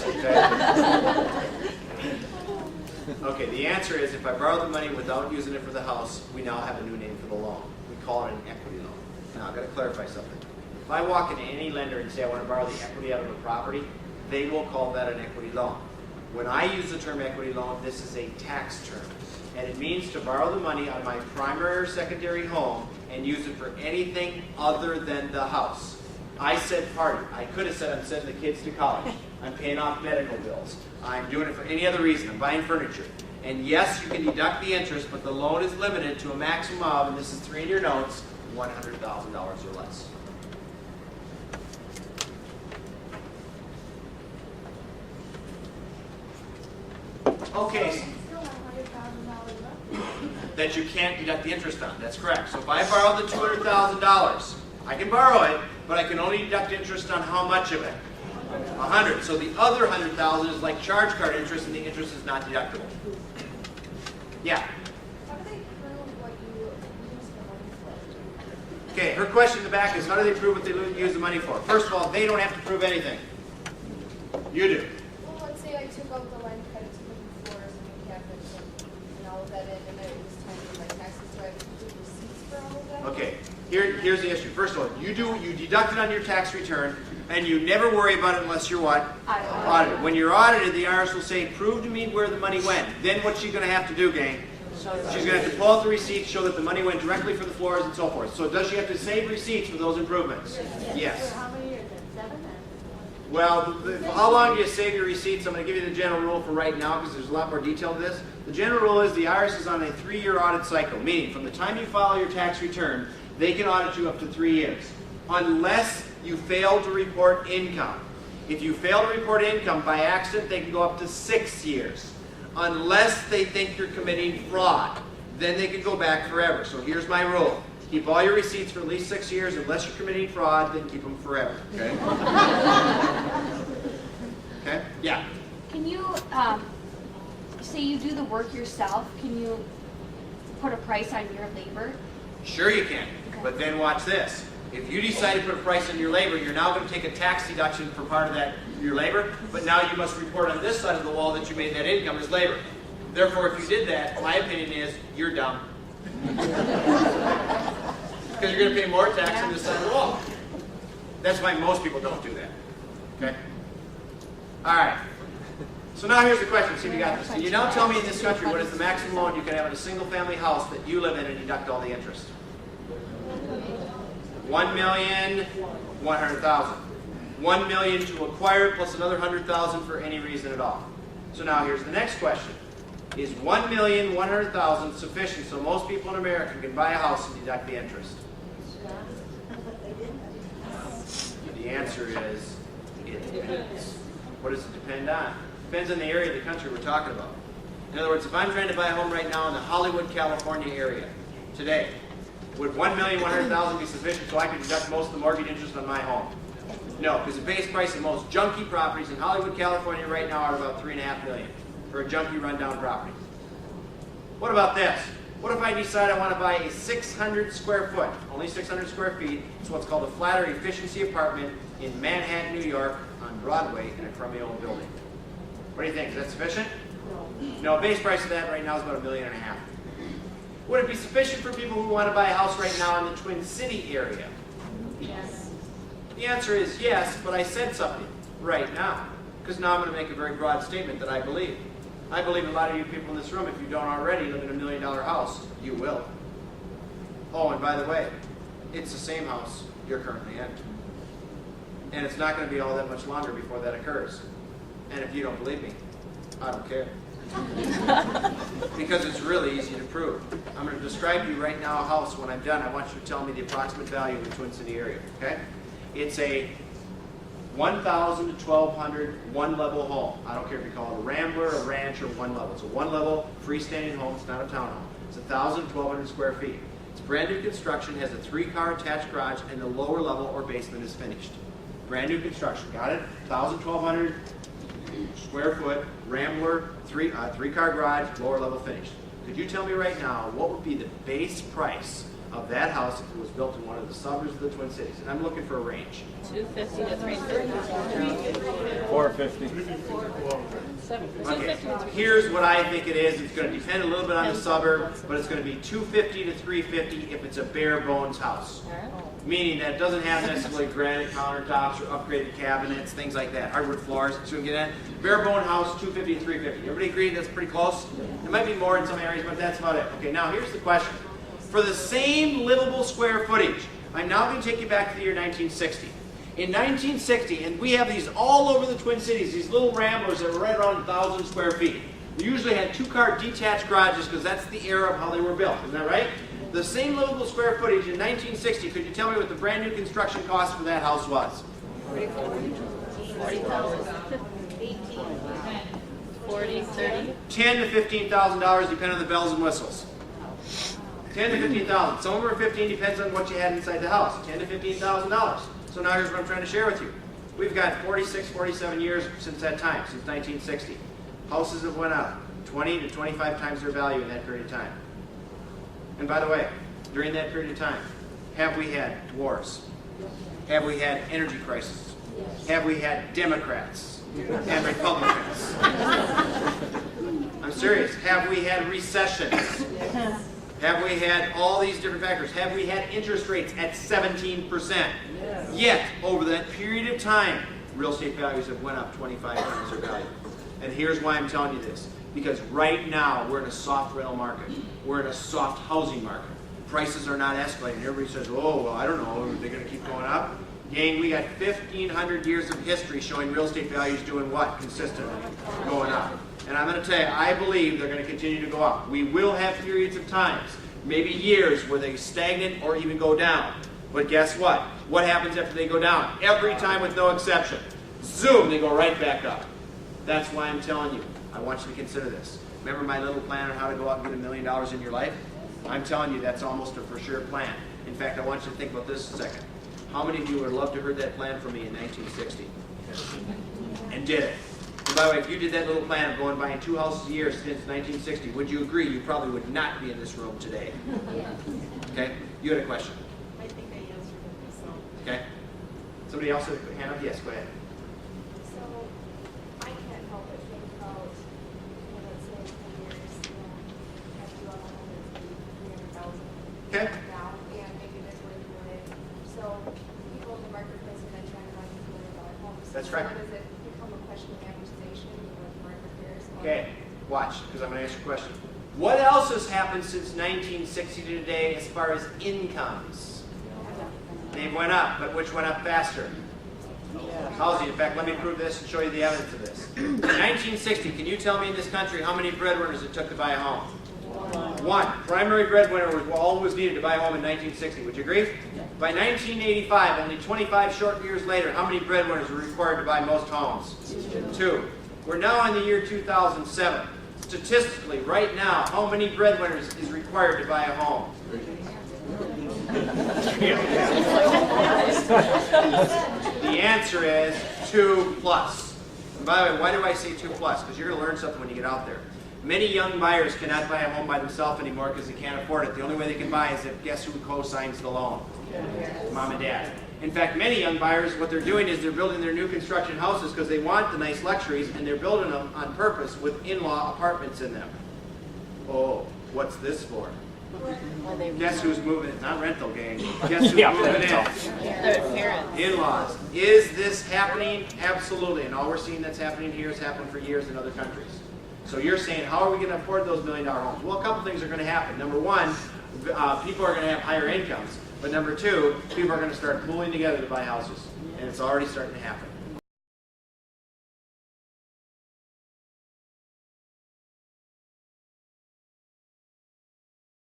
Okay? Okay, the answer is if I borrow the money without using it for the house, we now have a new name for the loan. We call it an equity loan. Now, I've got to clarify something. If I walk into any lender and say I want to borrow the equity out of a property, they will call that an equity loan. When I use the term equity loan, this is a tax term. And it means to borrow the money on my primary or secondary home and use it for anything other than the house. I said party. I could have said I'm sending the kids to college. I'm paying off medical bills. I'm doing it for any other reason. I'm buying furniture. And yes, you can deduct the interest, but the loan is limited to a maximum of, and this is 3 in your notes, $100,000 or less. Okay. That you can't deduct the interest on. That's correct. So if I borrow the $200,000, I can borrow it, but I can only deduct interest on how much of it? 100. So the other 100,000 is like charge card interest, and the interest is not deductible. Yeah. How do they prove what you use the money for? Okay, her question in the back is how do they prove what they use the money for? First of all, they don't have to prove anything. You do. Well, let's say I took out the line of credit to put the floors and the cabinets and all of that in, and then it was time to my taxes, so I have to do receipts for all of that? Okay, here's the issue. First of all, you deduct it on your tax return, and you never worry about it unless you're what? Audited. When you're audited, the IRS will say, prove to me where the money went. Then what's she going to have to do, gang? She's going to have to pull out the receipts, show that the money went directly for the floors and so forth. So does she have to save receipts for those improvements? Yes. For how many years? 7? Well, how long do you save your receipts? I'm going to give you the general rule for right now because there's a lot more detail to this. The general rule is the IRS is on a 3-year audit cycle, meaning from the time you file your tax return, they can audit you up to 3 years, unless you fail to report income. If you fail to report income by accident, they can go up to 6 years. Unless they think you're committing fraud, then they can go back forever. So here's my rule. Keep all your receipts for at least 6 years. Unless you're committing fraud, then keep them forever. Okay? Okay? Yeah. Can you, say you do the work yourself, can you put a price on your labor? Sure you can. Okay. But then watch this. If you decide to put a price on your labor, you're now going to take a tax deduction for part of that, your labor, but now you must report on this side of the wall that you made that income as labor. Therefore, if you did that, my opinion is you're dumb. Because you're going to pay more tax on this side of the wall. That's why most people don't do that. Okay? All right. So now here's the question. See if you got this. Can you now tell me in this country what is the maximum loan you can have in a single-family house that you live in and deduct all the interest? $1,100,000. $1 million to acquire it plus another $100,000 for any reason at all. So now here's the next question. Is $1,100,000 sufficient so most people in America can buy a house and deduct the interest? The answer is it depends. What does it depend on? It depends on the area of the country we're talking about. In other words, if I'm trying to buy a home right now in the Hollywood, California area today, would $1,100,000 be sufficient so I could deduct most of the mortgage interest on my home? No, because the base price of most junky properties in Hollywood, California right now are about $3.5 million for a junky rundown property. What about this? What if I decide I want to buy a 600 square foot, only 600 square feet, it's what's called a flat or efficiency apartment in Manhattan, New York on Broadway in a crummy old building? What do you think? Is that sufficient? No, base price of that right now is about $1.5 million. Would it be sufficient for people who want to buy a house right now in the Twin City area? Yes. The answer is yes, but I said something right now. Because now I'm going to make a very broad statement that I believe. I believe a lot of you people in this room, if you don't already live in $1 million house, you will. Oh, and by the way, it's the same house you're currently in. And it's not going to be all that much longer before that occurs. And if you don't believe me, I don't care. Because it's really easy to prove. I'm going to describe to you right now a house. When I'm done, I want you to tell me the approximate value in the Twin City area. Okay? It's a 1,000 to 1,200 one-level home. I don't care if you call it a rambler, a ranch, or one level. It's a one-level freestanding home. It's not a townhome. It's 1,000 to 1,200 square feet. It's brand new construction, has a 3-car attached garage, and the lower level or basement is finished. Brand new construction. Got it? 1,000 to 1,200 square foot rambler, 3-car garage, lower level finished. Could you tell me right now what would be the base price of that house if it was built in one of the suburbs of the Twin Cities? And I'm looking for a range. 250 to 350. 450. Okay, here's what I think it is. It's going to depend a little bit on the suburb, but it's going to be 250 to 350 if it's a bare bones house. Meaning that it doesn't have necessarily granite countertops or upgraded cabinets, things like that. Hardwood floors, so we can get at. Bare bone house, 250 to 350. Everybody agree that's pretty close? It might be more in some areas, but that's about it. Okay, now here's the question. For the same livable square footage, I'm now going to take you back to the year 1960. In 1960, and we have these all over the Twin Cities, these little ramblers that were right around 1,000 square feet. We usually had two-car detached garages because that's the era of how they were built. Isn't that right? The same livable square footage in 1960, could you tell me what the brand new construction cost for that house was? 40,000. 40, 30. $10,000 to $15,000, depending on the bells and whistles. $10,000 to $15,000. Some of them are $15,000, depends on what you had inside the house. $10,000 to $15,000. So now here's what I'm trying to share with you. We've got 46, 47 years since that time, since 1960. Houses have went up 20 to 25 times their value in that period of time. And by the way, during that period of time, have we had wars? Have we had energy crises? Have we had Democrats and Republicans? I'm serious. Have we had recessions? Have we had all these different factors? Have we had interest rates at 17%? Yet, over that period of time, real estate values have went up 25 times their value. And here's why I'm telling you this. Because right now, we're in a soft rental market. We're in a soft housing market. Prices are not escalating. Everybody says, oh, well, I don't know, are they going to keep going up? Gang, we got 1,500 years of history showing real estate values doing what? Consistently going up. And I'm going to tell you, I believe they're going to continue to go up. We will have periods of times, maybe years, where they stagnate or even go down. But guess what? What happens after they go down? Every time with no exception. Zoom, they go right back up. That's why I'm telling you, I want you to consider this. Remember my little plan on how to go out and get $1 million in your life? I'm telling you, that's almost a for sure plan. In fact, I want you to think about this a second. How many of you would love to heard that plan from me in 1960? And did it? And by the way, if you did that little plan of going and buying 2 houses a year since 1960, would you agree you probably would not be in this room today? Okay? You had a question. I think I answered it myself. Okay? Somebody else had a hand up? Yes, go ahead. So, I can't help but think about, let's say, 10 years, have to do a home that's 300,000 Okay. now, and maybe there's way more in. So, people in the marketplace are then trying to buy $2 million homes. That's So right. does it become a question of amortization with market repairs? Okay, watch, because I'm going to ask you a question. What else has happened since 1960 to today as far as incomes? They went up, but which went up faster? Housing. In fact, let me prove this and show you the evidence of this. In 1960, can you tell me in this country how many breadwinners it took to buy a home? One. Primary breadwinner was all was needed to buy a home in 1960. Would you agree? By 1985, only 25 short years later, how many breadwinners were required to buy most homes? 2. We're now in the year 2007. Statistically, right now, how many breadwinners is required to buy a home? The answer is 2 plus. And by the way, why do I say 2 plus? Because you're going to learn something when you get out there. Many young buyers cannot buy a home by themselves anymore because they can't afford it. The only way they can buy is if guess who co-signs the loan? Mom and dad. In fact, many young buyers, what they're doing is they're building their new construction houses because they want the nice luxuries, and they're building them on purpose with in-law apartments in them. Oh, what's this for? Guess who's moving in? Not rental, gang. Guess who's moving in? Their parents. In-laws. Is this happening? Absolutely. And all we're seeing that's happening here has happened for years in other countries. So you're saying, how are we going to afford those $1 million homes? Well, a couple things are going to happen. Number one, people are going to have higher incomes. But number two, people are going to start pooling together to buy houses. And it's already starting to happen.